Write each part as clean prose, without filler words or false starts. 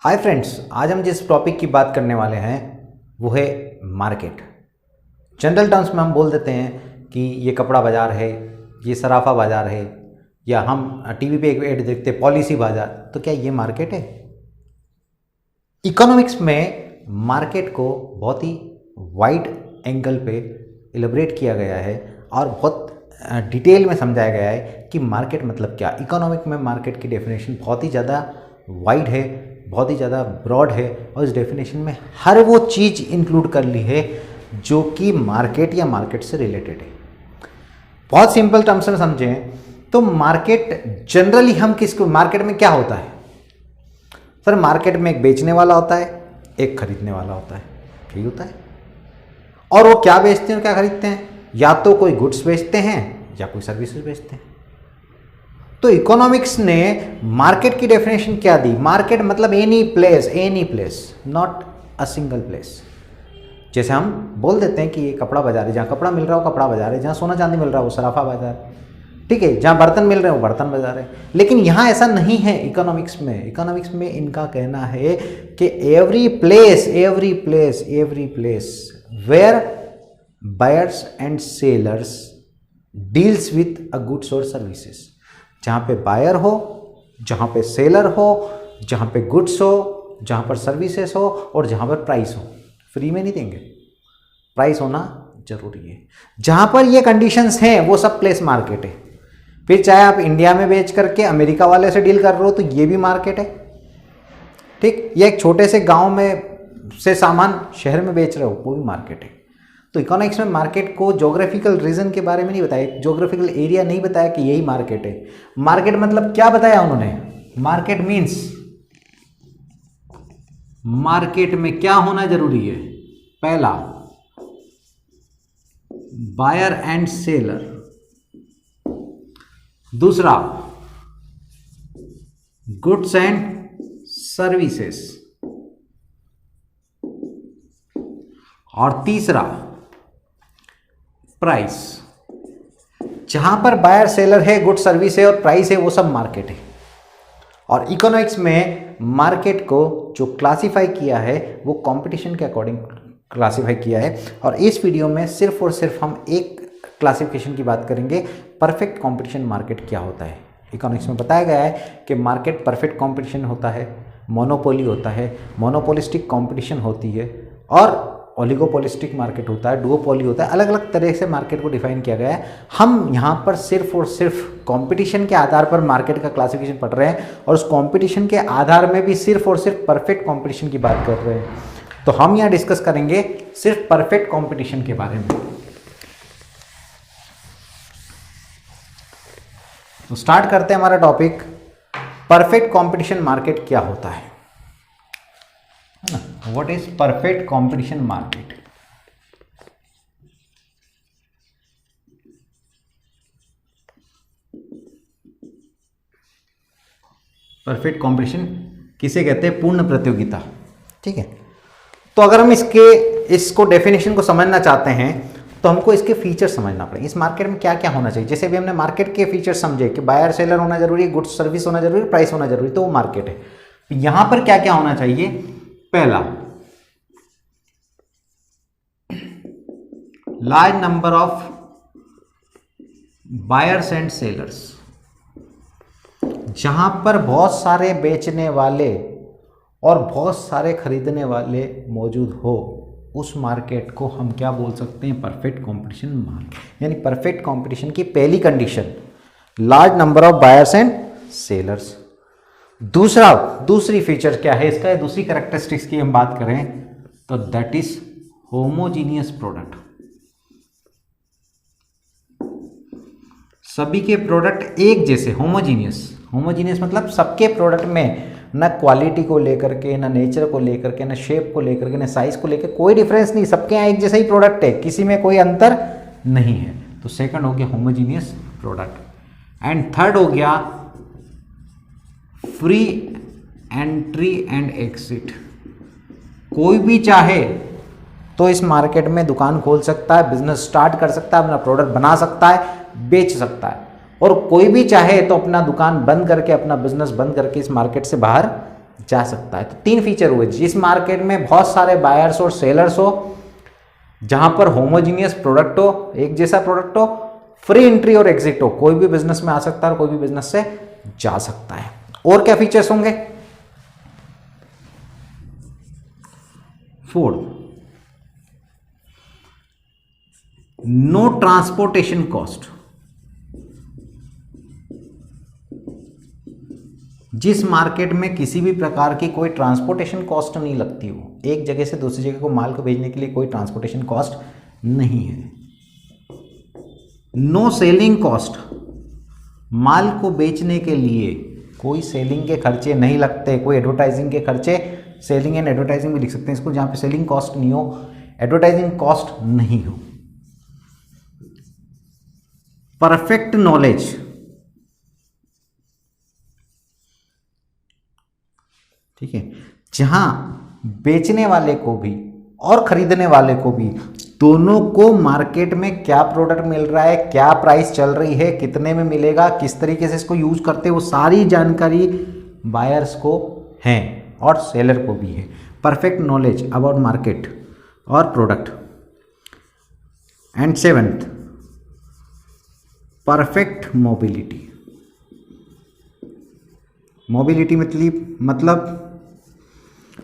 Hi friends, आज हम जिस टॉपिक की बात करने वाले हैं वो है मार्केट। जनरल टर्म्स में हम बोल देते हैं कि ये कपड़ा बाज़ार है, ये सराफा बाज़ार है, या हम टीवी पे एक ऐड देखते हैं पॉलिसी बाज़ार। तो क्या ये मार्केट है? इकोनॉमिक्स में मार्केट को बहुत ही वाइड एंगल पे एलिब्रेट किया गया है और बहुत डिटेल में समझाया गया है कि मार्केट मतलब क्या। इकोनॉमिक में मार्केट की डेफिनेशन बहुत ही ज़्यादा वाइड है, बहुत ही ज़्यादा ब्रॉड है और इस डेफिनेशन में हर वो चीज़ इंक्लूड कर ली है जो कि मार्केट या मार्केट से रिलेटेड है। बहुत सिंपल टर्म्स में समझें तो मार्केट जनरली हम किसको, मार्केट में क्या होता है सर? मार्केट में एक बेचने वाला होता है, एक खरीदने वाला होता है, ठीक होता है। और वो क्या बेचते हैं और क्या खरीदते हैं? या तो कोई गुड्स बेचते हैं या कोई सर्विसेज बेचते हैं। तो इकोनॉमिक्स ने मार्केट की डेफिनेशन क्या दी? मार्केट मतलब any place, not a single place. जैसे हम बोल देते हैं कि ये कपड़ा बाजार है, जहाँ कपड़ा मिल रहा हो कपड़ा बाजार है, जहाँ सोना चांदी मिल रहा हो वो सराफा बाजार, ठीक है, जहाँ बर्तन मिल रहे हो बर्तन बाजार है। लेकिन यहाँ ऐसा नहीं है इकोनॉमिक्स में। इकोनॉमिक्स में इनका कहना है कि every place where buyers and sellers deals with a goods और सर्विसेज, जहाँ पे बायर हो, जहाँ पे सेलर हो, जहाँ पे गुड्स हो, जहाँ पर सर्विसेज हो और जहाँ पर प्राइस हो। फ्री में नहीं देंगे, प्राइस होना जरूरी है। जहाँ पर ये कंडीशंस हैं वो सब प्लेस मार्केट है। फिर चाहे आप इंडिया में बेच करके अमेरिका वाले से डील कर रहे हो तो ये भी मार्केट है, ठीक। ये एक छोटे से गांव में से सामान शहर में बेच रहे हो वो भी मार्केट है। तो इकोनॉमिक्स में मार्केट को ज्योग्राफिकल रीजन के बारे में नहीं बताया, ज्योग्राफिकल एरिया नहीं बताया कि यही मार्केट है। मार्केट मतलब क्या बताया उन्होंने? मार्केट मीन्स मार्केट में क्या होना जरूरी है? पहला, बायर एंड सेलर। दूसरा, गुड्स एंड सर्विसेज। और तीसरा, प्राइस। जहां पर बायर सेलर है, गुड सर्विस है और प्राइस है, वो सब मार्केट है। और इकोनॉमिक्स में मार्केट को जो क्लासिफाई किया है वो कंपटीशन के अकॉर्डिंग क्लासिफाई किया है। और इस वीडियो में सिर्फ और सिर्फ हम एक क्लासिफिकेशन की बात करेंगे, परफेक्ट कंपटीशन मार्केट क्या होता है। इकोनॉमिक्स में बताया गया है कि मार्केट परफेक्ट कंपटीशन होता है, मोनोपोली होता है, मोनोपोलिस्टिक कंपटीशन होती है और ओलिगोपोलिस्टिक मार्केट होता है, डुओपोली होता है। अलग अलग तरह से मार्केट को डिफाइन किया गया है। हम यहाँ पर सिर्फ और सिर्फ कंपटीशन के आधार पर मार्केट का क्लासिफिकेशन पढ़ रहे हैं और उस कंपटीशन के आधार में भी सिर्फ और सिर्फ परफेक्ट कंपटीशन की बात कर रहे हैं। तो हम यहाँ डिस्कस करेंगे सिर्फ परफेक्ट कंपटीशन के बारे में। तो स्टार्ट करते हैं हमारा टॉपिक, परफेक्ट कंपटीशन मार्केट क्या होता है। What is perfect competition market? Perfect competition किसे कहते हैं? पूर्ण प्रतियोगिता, ठीक है। तो अगर हम इसको डेफिनेशन को समझना चाहते हैं तो हमको इसके फीचर समझना पड़ेंगे। इस मार्केट में क्या क्या होना चाहिए। जैसे भी हमने मार्केट के फीचर समझे कि बायर सेलर होना जरूरी है, गुड्स सर्विस होना जरूरी है, प्राइस होना जरूरी, तो वो मार्केट है। यहां पर क्या क्या होना चाहिए? पहला, large number of buyers and sellers. जहां पर बहुत सारे बेचने वाले और बहुत सारे खरीदने वाले मौजूद हो, उस मार्केट को हम क्या बोल सकते हैं? Perfect competition market. यानी परफेक्ट कंपटीशन की पहली condition large number of buyers and sellers. दूसरी फीचर क्या है इसका? दूसरी कैरेक्टरिस्टिक्स की हम बात करें तो दैट इज होमोजीनियस प्रोडक्ट। सभी के प्रोडक्ट एक जैसे, होमोजीनियस मतलब सबके प्रोडक्ट में न क्वालिटी को लेकर के, न नेचर को लेकर के, न शेप को लेकर के, न साइज को लेकर कोई डिफरेंस नहीं, सबके यहाँ एक जैसा ही प्रोडक्ट है, किसी में कोई अंतर नहीं है। तो सेकंड हो गया होमोजीनियस प्रोडक्ट। एंड थर्ड हो गया फ्री एंट्री एंड एग्जिट। कोई भी चाहे तो इस मार्केट में दुकान खोल सकता है, बिजनेस स्टार्ट कर सकता है, अपना प्रोडक्ट बना सकता है, बेच सकता है। और कोई भी चाहे तो अपना दुकान बंद करके, अपना बिजनेस बंद करके इस मार्केट से बाहर जा सकता है। तो 3 फीचर हुए, जिस मार्केट में बहुत सारे बायर्स और सेलर्स हो, जहां पर होमोजीनियस प्रोडक्ट हो, एक जैसा प्रोडक्ट हो, फ्री एंट्री और एग्जिट हो, कोई भी बिजनेस में आ सकता है और कोई भी बिजनेस से जा सकता है। और क्या फीचर्स होंगे? 4, नो ट्रांसपोर्टेशन कॉस्ट। जिस मार्केट में किसी भी प्रकार की कोई ट्रांसपोर्टेशन कॉस्ट नहीं लगती हो, एक जगह से दूसरी जगह को माल को भेजने के लिए कोई ट्रांसपोर्टेशन कॉस्ट नहीं है। नो सेलिंग कॉस्ट, माल को बेचने के लिए कोई सेलिंग के खर्चे नहीं लगते, कोई एडवर्टाइजिंग के खर्चे, सेलिंग एंड एडवर्टाइजिंग भी लिख सकते हैं इसको, जहां पे सेलिंग कॉस्ट नहीं हो, एडवर्टाइजिंग कॉस्ट नहीं हो। परफेक्ट नॉलेज, ठीक है, जहां बेचने वाले को भी और खरीदने वाले को भी, दोनों को मार्केट में क्या प्रोडक्ट मिल रहा है, क्या प्राइस चल रही है, कितने में मिलेगा, किस तरीके से इसको यूज करते हैं, वो सारी जानकारी बायर्स को है और सेलर को भी है। परफेक्ट नॉलेज अबाउट मार्केट और product. And 7th, perfect mobility. Mobility मतलब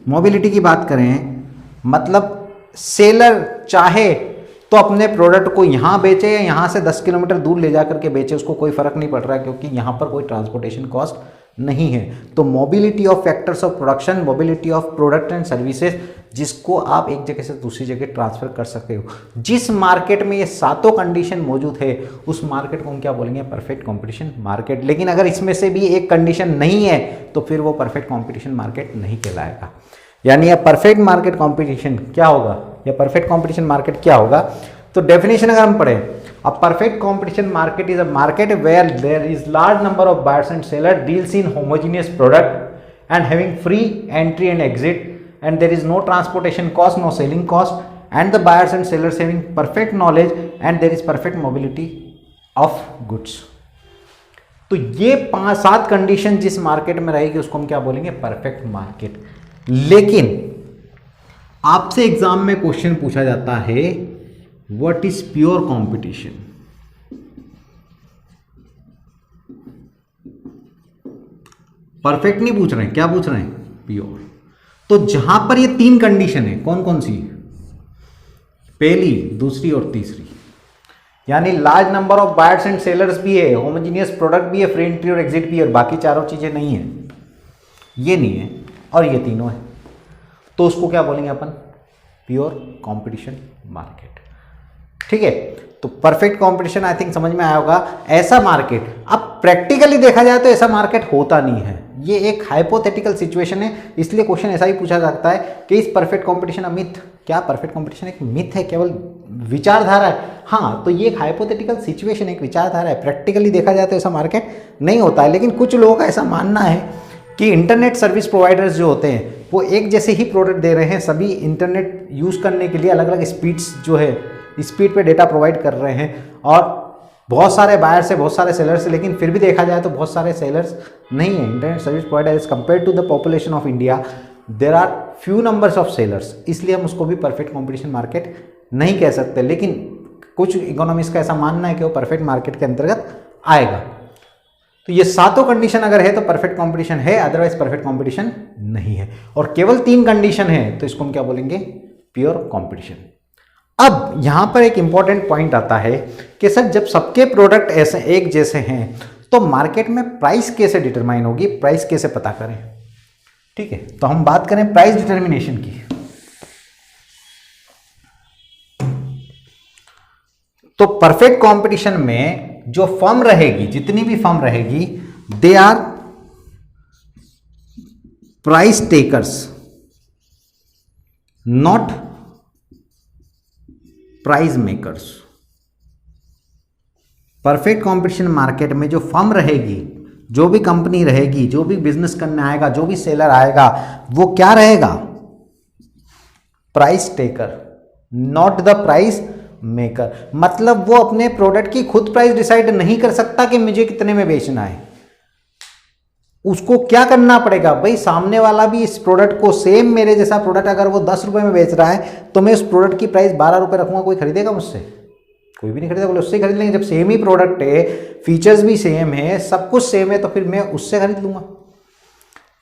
मोबिलिटी की बात करें, मतलब सेलर चाहे तो अपने प्रोडक्ट को यहाँ बेचे या यहाँ से 10 किलोमीटर दूर ले जा करके बेचे, उसको कोई फर्क नहीं पड़ रहा है, क्योंकि यहाँ पर कोई ट्रांसपोर्टेशन कॉस्ट नहीं है। तो mobility of factors of production, mobility of product and services, जिसको आप एक जगह से दूसरी जगह ट्रांसफर कर सकते हो। जिस मार्केट में ये 7 कंडीशन मौजूद है, उस मार्केट को हम क्या बोलेंगे? Perfect competition market. लेकिन अगर इसमें से भी एक कंडीशन नहीं है तो फिर वो परफेक्ट कंपटीशन मार्केट नहीं कहलाएगा। यानी यह परफेक्ट मार्केट कंपटीशन क्या होगा, या परफेक्ट कंपटीशन मार्केट क्या होगा? तो डेफिनेशन अगर हम पढ़ें, a perfect competition market is a market where there is large number of buyers and seller deals in homogeneous product and having free entry and exit and there is no transportation cost, no selling cost, and the buyers and sellers having perfect knowledge and there is perfect mobility of goods। तो ये 5-7 condition जिस market में रहेगी उसको हम क्या बोलेंगे? Perfect market. लेकिन आपसे एग्जाम में क्वेश्चन पूछा जाता है, what is pure competition? Perfect नहीं पूछ रहे हैं, क्या पूछ रहे हैं? प्योर। तो जहां पर ये 3 कंडीशन है, कौन कौन सी? पहली, दूसरी और तीसरी, यानी large number of buyers and sellers भी है, होमोजेनियस प्रोडक्ट भी है, फ्री एंट्री और एग्जिट भी है, और बाकी चारों चीजें नहीं है, ये नहीं है और ये तीनों है, तो उसको क्या बोलेंगे अपन? Pure competition market. ठीक है, तो परफेक्ट कंपटीशन आई थिंक समझ में आया होगा। ऐसा मार्केट, अब प्रैक्टिकली देखा जाए तो ऐसा मार्केट होता नहीं है, ये एक हाइपोथेटिकल सिचुएशन है, इसलिए क्वेश्चन ऐसा ही पूछा जाता है कि इस परफेक्ट कंपटीशन अ मिथ? क्या परफेक्ट कंपटीशन एक मिथ है, केवल विचारधारा है? हाँ, तो ये एक हाइपोथेटिकल सिचुएशन, एक विचारधारा है, प्रैक्टिकली देखा जाए तो ऐसा मार्केट नहीं होता है। लेकिन कुछ लोगों का ऐसा मानना है कि इंटरनेट सर्विस प्रोवाइडर्स जो होते हैं वो एक जैसे ही प्रोडक्ट दे रहे हैं, सभी इंटरनेट यूज़ करने के लिए अलग अलग स्पीड्स जो है, स्पीड पे डेटा प्रोवाइड कर रहे हैं, और बहुत सारे बायर्स है, बहुत सारे सेलर्स है, लेकिन फिर भी देखा जाए तो बहुत सारे सेलर्स नहीं है। Internet service provider as compared to the population of India there are few numbers of sellers, इसलिए हम उसको भी परफेक्ट कॉम्पिटिशन मार्केट नहीं कह सकते। लेकिन कुछ इकोनॉमिस्ट का ऐसा मानना है कि वो परफेक्ट मार्केट के अंतर्गत आएगा। तो ये 7 कंडीशन अगर है तो परफेक्ट कंपटीशन है, अदरवाइज परफेक्ट कंपटीशन नहीं है। और केवल 3 कंडीशन है तो इसको हम क्या बोलेंगे? Pure competition. अब यहां पर एक इंपॉर्टेंट पॉइंट आता है कि सर जब सबके प्रोडक्ट ऐसे एक जैसे हैं तो मार्केट में प्राइस कैसे डिटरमाइन होगी, प्राइस कैसे पता करें? ठीक है, तो हम बात करें प्राइस डिटर्मिनेशन की। तो परफेक्ट कंपटीशन में जो फर्म रहेगी, जितनी भी फर्म रहेगी, they are price takers, not price makers. Perfect competition market में जो फर्म रहेगी, जो भी कंपनी रहेगी, जो भी बिजनेस करने आएगा, जो भी सेलर आएगा, वो क्या रहेगा? Price taker, not the price maker. मतलब वो अपने प्रोडक्ट की खुद प्राइस डिसाइड नहीं कर सकता कि मुझे कितने में बेचना है। उसको क्या करना पड़ेगा भाई, सामने वाला भी इस प्रोडक्ट को सेम मेरे जैसा प्रोडक्ट अगर वो 10 रुपये में बेच रहा है तो मैं उस प्रोडक्ट की प्राइस 12 रुपये रखूंगा, कोई खरीदेगा मुझसे? कोई भी नहीं खरीदेगा। बोले उससे खरीद लेंगे, जब सेम ही प्रोडक्ट है, फीचर्स भी सेम है, सब कुछ सेम है, तो फिर मैं उससे खरीद लूंगा।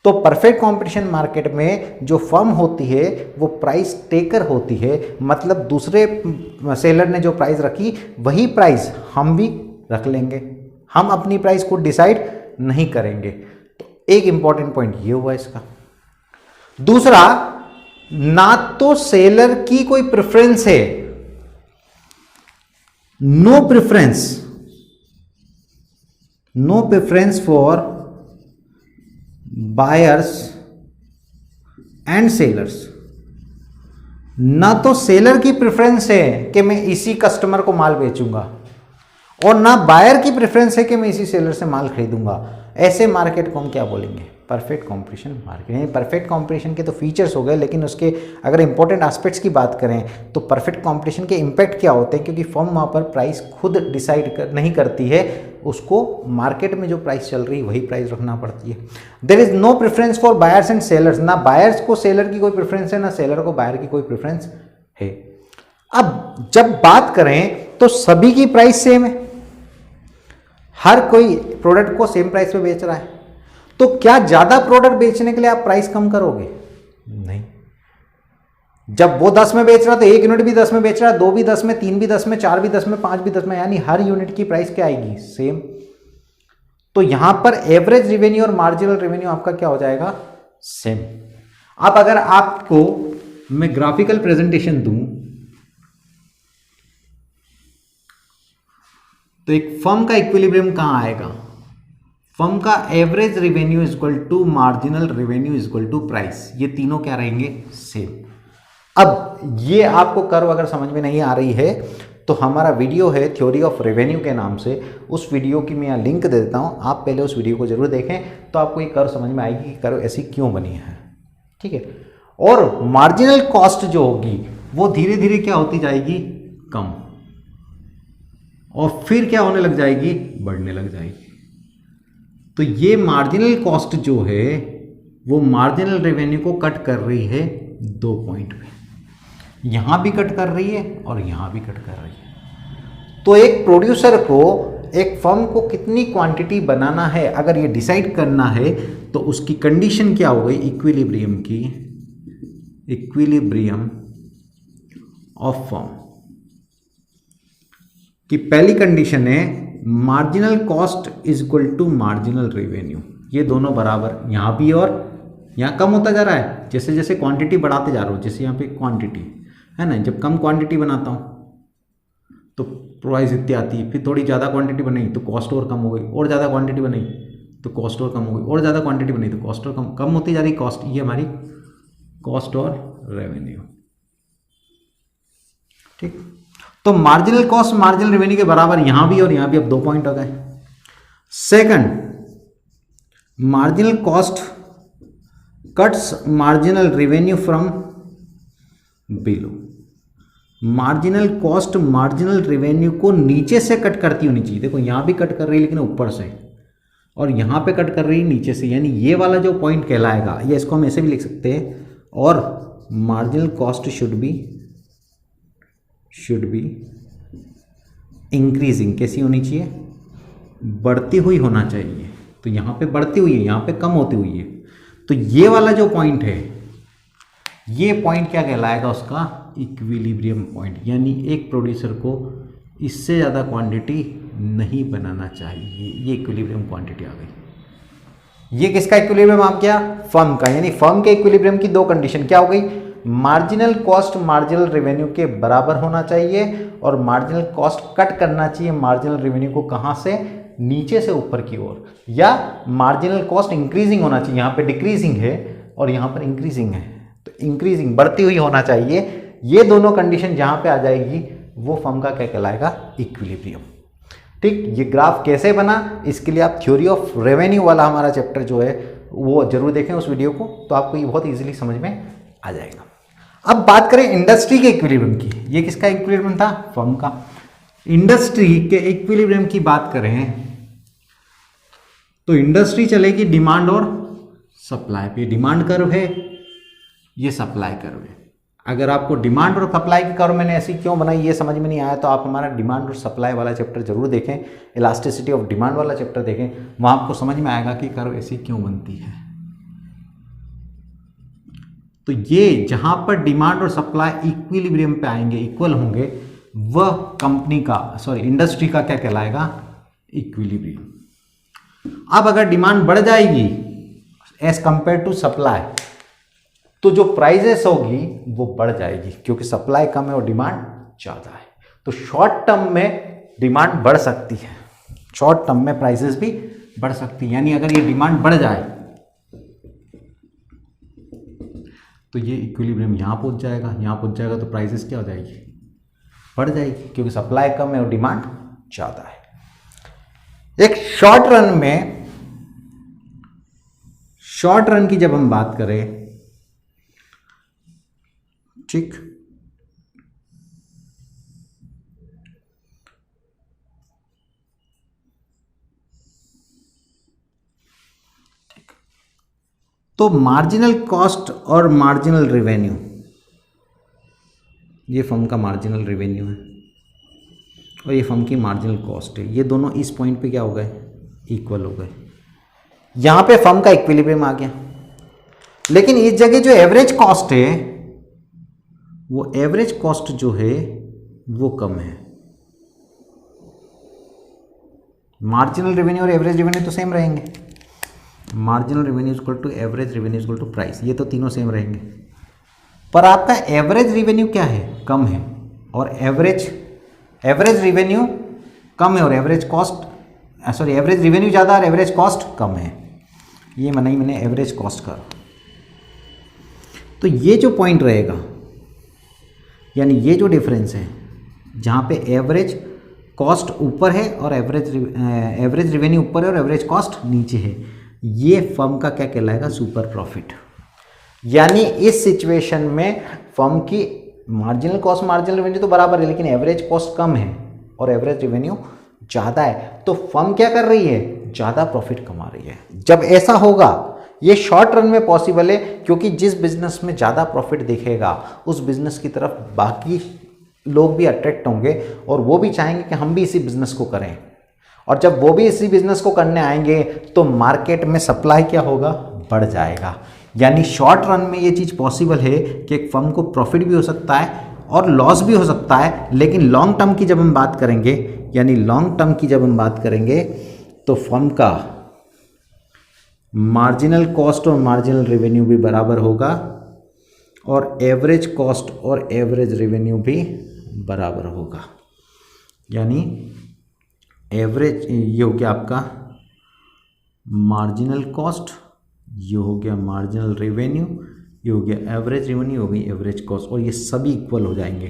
तो परफेक्ट कंपटीशन मार्केट में जो फर्म होती है वो प्राइस टेकर होती है, मतलब दूसरे सेलर ने जो प्राइस रखी वही प्राइस हम भी रख लेंगे, हम अपनी प्राइस को डिसाइड नहीं करेंगे। तो एक इंपॉर्टेंट पॉइंट ये हुआ इसका। दूसरा, ना तो सेलर की कोई प्रेफरेंस है, no preference for buyers and sellers. ना तो सेलर की प्रेफरेंस है कि मैं इसी कस्टमर को माल बेचूंगा, और ना बायर की प्रेफरेंस है कि मैं इसी सेलर से माल खरीदूंगा। ऐसे मार्केट को हम क्या बोलेंगे? Perfect competition market. Perfect competition के तो फीचर्स हो गए, लेकिन उसके अगर इंपॉर्टेंट एस्पेक्ट्स की बात करें तो परफेक्ट कंपटीशन के इम्पैक्ट क्या होते हैं, क्योंकि फर्म वहाँ पर प्राइस खुद डिसाइड नहीं करती है, उसको मार्केट में जो प्राइस चल रही है वही प्राइस रखना पड़ती है। There is no preference for buyers and sellers. ना बायर्स को सेलर की कोई प्रेफरेंस है, ना सेलर को बायर की कोई प्रेफरेंस है। अब जब बात करें तो सभी की प्राइस सेम है, हर कोई प्रोडक्ट को सेम प्राइस पे बेच रहा है, तो क्या ज्यादा प्रोडक्ट बेचने के लिए आप प्राइस कम करोगे? नहीं। जब वो 10 में बेच रहा तो 1 यूनिट भी 10 में बेच रहा है, 2 भी 10 में, 3 भी 10 में, 4 भी 10 में, 5 भी 10 में, यानी हर यूनिट की प्राइस क्या आएगी? सेम। तो यहां पर एवरेज रेवेन्यू और मार्जिनल रेवेन्यू आपका क्या हो जाएगा? सेम। अब अगर आपको मैं ग्राफिकल प्रेजेंटेशन दूं तो एक फर्म का इक्विलिब्रियम कहां आएगा? फर्म का average revenue is equal to marginal revenue is equal to price. ये तीनों क्या रहेंगे? सेम। अब ये आपको कर्व अगर समझ में नहीं आ रही है तो हमारा वीडियो है थ्योरी ऑफ रेवेन्यू के नाम से, उस वीडियो की मैं यहाँ लिंक दे देता हूँ, आप पहले उस वीडियो को जरूर देखें तो आपको ये कर्व समझ में आएगी कि कर्व ऐसी क्यों बनी है। ठीक है। और मार्जिनल कॉस्ट जो होगी वो धीरे धीरे क्या होती जाएगी? कम, और फिर क्या होने लग जाएगी? बढ़ने लग जाएगी। तो ये मार्जिनल कॉस्ट जो है वो मार्जिनल रेवेन्यू को कट कर रही है 2 पॉइंट पे, यहां भी कट कर रही है और यहां भी कट कर रही है। तो एक प्रोड्यूसर को, एक फर्म को कितनी क्वांटिटी बनाना है अगर ये डिसाइड करना है तो उसकी कंडीशन क्या हो गई? इक्विलिब्रियम की, इक्विलिब्रियम ऑफ फर्म की पहली कंडीशन है marginal cost is equal to marginal revenue. ये दोनों बराबर, यहां भी और यहां कम होता जा रहा है जैसे जैसे क्वांटिटी बढ़ाते जा रहा हूं। जैसे यहां पे क्वांटिटी है ना, जब कम क्वांटिटी बनाता हूं तो प्राइस इतनी आती है, फिर थोड़ी ज़्यादा क्वांटिटी बनी तो कॉस्ट और कम हो गई, और ज़्यादा क्वांटिटी बनी तो कॉस्ट और कम हो गई, और ज़्यादा क्वांटिटी बनी तो कॉस्ट और कम होती जा रही कॉस्ट। ये हमारी कॉस्ट और रेवेन्यू। ठीक। तो मार्जिनल कॉस्ट मार्जिनल रेवेन्यू के बराबर यहां भी और यहां भी, अब 2 पॉइंट हो गए। Second, marginal cost cuts marginal revenue from below. Marginal cost marginal revenue को नीचे से कट करती होनी चाहिए। देखो यहां भी कट कर रही है लेकिन ऊपर से, और यहां पे कट कर रही है नीचे से, यानी ये वाला जो पॉइंट कहलाएगा, या इसको हम ऐसे भी लिख सकते हैं, और marginal cost should be increasing. कैसी होनी चाहिए? बढ़ती हुई होना चाहिए। तो यहां पे बढ़ती हुई है, यहां पे कम होती हुई है। तो ये वाला जो पॉइंट है, ये पॉइंट क्या कहलाएगा? उसका इक्विलिब्रियम पॉइंट। यानी एक प्रोड्यूसर को इससे ज़्यादा क्वांटिटी नहीं बनाना चाहिए। ये इक्विलिब्रियम क्वांटिटी आ गई। ये किसका इक्विलिब्रियम आ गया? फर्म का। यानी फर्म के इक्विलिब्रियम की 2 कंडीशन क्या हो गई? मार्जिनल कॉस्ट मार्जिनल रेवेन्यू के बराबर होना चाहिए, और मार्जिनल कॉस्ट कट करना चाहिए मार्जिनल रेवेन्यू को। कहां से? नीचे से ऊपर की ओर। या मार्जिनल कॉस्ट इंक्रीजिंग होना चाहिए, यहां पे डिक्रीजिंग है और यहां पर इंक्रीजिंग है, तो इंक्रीजिंग बढ़ती हुई होना चाहिए। ये दोनों कंडीशन जहां पे आ जाएगी वो फर्म का क्या कहलाएगा? इक्विलिब्रियम। ठीक। ये ग्राफ कैसे बना, इसके लिए आप थ्योरी ऑफ रेवेन्यू वाला हमारा चैप्टर जो है वो जरूर देखें उस वीडियो को, तो आपको ये बहुत इजीली समझ में आ जाएगा। अब बात करें इंडस्ट्री के इक्विलिब्रियम की। ये किसका इक्विलिब्रियम था? फर्म का। इंडस्ट्री के इक्विलिब्रियम की बात करें तो इंडस्ट्री चलेगी डिमांड और सप्लाई पे। डिमांड कर्व है, ये सप्लाई कर्व है। अगर आपको डिमांड और सप्लाई की कर्व मैंने ऐसी क्यों बनाई ये समझ में नहीं आया तो आप हमारा डिमांड और सप्लाई वाला चैप्टर जरूर देखें, इलास्टिसिटी ऑफ डिमांड वाला चैप्टर देखें, वहाँ आपको समझ में आएगा कि कर्व ऐसी क्यों बनती है। तो ये जहाँ पर डिमांड और सप्लाई इक्विलिब्रियम पे आएंगे, इक्वल होंगे, वह कंपनी का इंडस्ट्री का क्या कहलाएगा, इक्विलिब्रियम। अब अगर डिमांड बढ़ जाएगी एज कंपेयर टू सप्लाई तो जो प्राइजेस होगी वो बढ़ जाएगी, क्योंकि सप्लाई कम है और डिमांड ज़्यादा है। तो शॉर्ट टर्म में डिमांड बढ़ सकती है, शॉर्ट टर्म में प्राइसेस भी बढ़ सकती है। यानी अगर ये डिमांड बढ़ जाए तो ये इक्विलिब्रियम यहाँ पहुँच जाएगा तो प्राइसेस क्या हो जाएगी, बढ़ जाएगी, क्योंकि सप्लाई कम है और डिमांड ज़्यादा है। एक शॉर्ट रन की जब हम बात करें, ठीक, तो मार्जिनल कॉस्ट और मार्जिनल रेवेन्यू, ये फर्म का मार्जिनल रेवेन्यू है और ये फर्म की मार्जिनल कॉस्ट है, ये दोनों इस पॉइंट पे क्या हो गए, इक्वल हो गए। यहां पे फर्म का इक्विलिब्रियम आ गया। लेकिन इस जगह जो एवरेज कॉस्ट है, वो एवरेज कॉस्ट जो है वो कम है। मार्जिनल रेवेन्यू और एवरेज रेवेन्यू तो सेम रहेंगे, marginal revenue equal to average revenue equal to price, ये तो तीनों सेम रहेंगे। पर आपका एवरेज रेवेन्यू क्या है, कम है, और एवरेज रेवेन्यू कम है और एवरेज कॉस्ट एवरेज रेवेन्यू ज़्यादा और एवरेज कॉस्ट कम है। ये मैंने एवरेज कॉस्ट का। तो ये जो पॉइंट रहेगा, यानी ये जो डिफरेंस है जहाँ पे एवरेज कॉस्ट ऊपर है और एवरेज रेवेन्यू ऊपर है और एवरेज कॉस्ट नीचे है, ये फर्म का क्या कहलाएगा, सुपर प्रॉफिट। यानी इस सिचुएशन में फर्म की मार्जिनल कॉस्ट मार्जिनल रेवेन्यू तो बराबर है, लेकिन एवरेज कॉस्ट कम है और एवरेज रेवेन्यू ज़्यादा है, तो फर्म क्या कर रही है, ज़्यादा प्रॉफिट कमा रही है। जब ऐसा होगा, ये शॉर्ट रन में पॉसिबल है, क्योंकि जिस बिजनेस में ज़्यादा प्रॉफिट दिखेगा उस बिजनेस की तरफ बाकी लोग भी अट्रैक्ट होंगे और वो भी चाहेंगे कि हम भी इसी बिजनेस को करें। और जब वो भी इसी बिजनेस को करने आएंगे तो मार्केट में सप्लाई क्या होगा, बढ़ जाएगा। यानी शॉर्ट रन में ये चीज़ पॉसिबल है कि एक फर्म को प्रॉफिट भी हो सकता है और लॉस भी हो सकता है। लेकिन लॉन्ग टर्म की जब हम बात करेंगे, यानी लॉन्ग टर्म की जब हम बात करेंगे तो फर्म का मार्जिनल कॉस्ट और मार्जिनल रेवेन्यू भी बराबर होगा और एवरेज कॉस्ट और एवरेज रेवेन्यू भी बराबर होगा। यानी एवरेज, ये हो गया आपका मार्जिनल कॉस्ट, ये हो गया मार्जिनल रेवेन्यू, ये हो गया एवरेज रेवेन्यू, हो गई एवरेज कॉस्ट, और ये सभी इक्वल हो जाएंगे।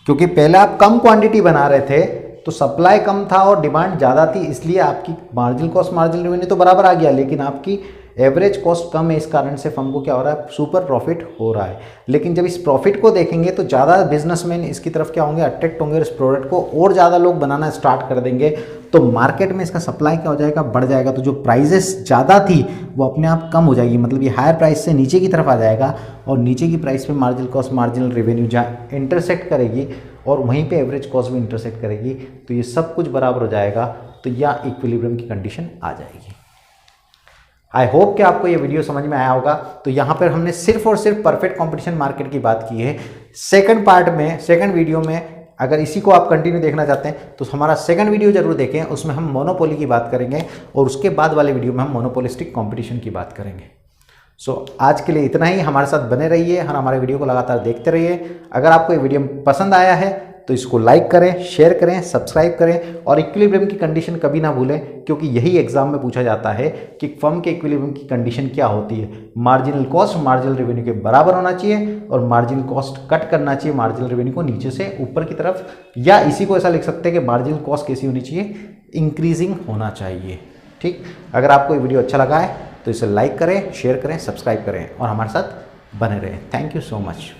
क्योंकि पहले आप कम क्वांटिटी बना रहे थे तो सप्लाई कम था और डिमांड ज़्यादा थी, इसलिए आपकी मार्जिनल कॉस्ट मार्जिनल रेवेन्यू तो बराबर आ गया, लेकिन आपकी एवरेज कॉस्ट कम है, इस कारण से फर्म को क्या हो रहा है, सुपर प्रॉफिट हो रहा है। लेकिन जब इस प्रॉफिट को देखेंगे तो ज़्यादा बिजनेसमैन इसकी तरफ क्या होंगे, अट्रैक्ट होंगे और इस प्रोडक्ट को और ज़्यादा लोग बनाना स्टार्ट कर देंगे, तो मार्केट में इसका सप्लाई क्या हो जाएगा, बढ़ जाएगा। तो जो प्राइजेस ज़्यादा थी वो अपने आप कम हो जाएगी, मतलब ये हायर प्राइस से नीचे की तरफ आ जाएगा और नीचे की प्राइस पे मार्जिनल कॉस्ट मार्जिनल रेवेन्यू जहाँ इंटरसेक्ट करेगी और वहीं पे एवरेज कॉस्ट भी इंटरसेक्ट करेगी, तो ये सब कुछ बराबर हो जाएगा, तो यहाँ इक्विलिब्रियम की कंडीशन आ जाएगी। आई होप कि आपको ये वीडियो समझ में आया होगा। तो यहाँ पर हमने सिर्फ और सिर्फ परफेक्ट कंपटीशन मार्केट की बात की है। सेकंड पार्ट में, सेकंड वीडियो में, अगर इसी को आप कंटिन्यू देखना चाहते हैं तो हमारा सेकंड वीडियो जरूर देखें, उसमें हम मोनोपोली की बात करेंगे और उसके बाद वाले वीडियो में हम मोनोपोलिस्टिक कंपटीशन की बात करेंगे। सो आज के लिए इतना ही। हमारे साथ बने रहिए और हमारे वीडियो को लगातार देखते रहिए। अगर आपको ये वीडियो पसंद आया है तो इसको लाइक करें, शेयर करें, सब्सक्राइब करें और इक्विलिब्रियम की कंडीशन कभी ना भूलें, क्योंकि यही एग्जाम में पूछा जाता है कि फर्म के इक्विलिब्रियम की कंडीशन क्या होती है। मार्जिनल कॉस्ट मार्जिनल रेवेन्यू के बराबर होना चाहिए और मार्जिनल कॉस्ट कट करना चाहिए मार्जिनल रेवेन्यू को नीचे से ऊपर की तरफ, या इसी को ऐसा लिख सकते हैं कि मार्जिनल कॉस्ट कैसी होनी चाहिए, इंक्रीजिंग होना चाहिए। ठीक, अगर आपको ये वीडियो अच्छा लगा है तो इसे लाइक करें, शेयर करें, सब्सक्राइब करें और हमारे साथ बने रहें। Thank you so much.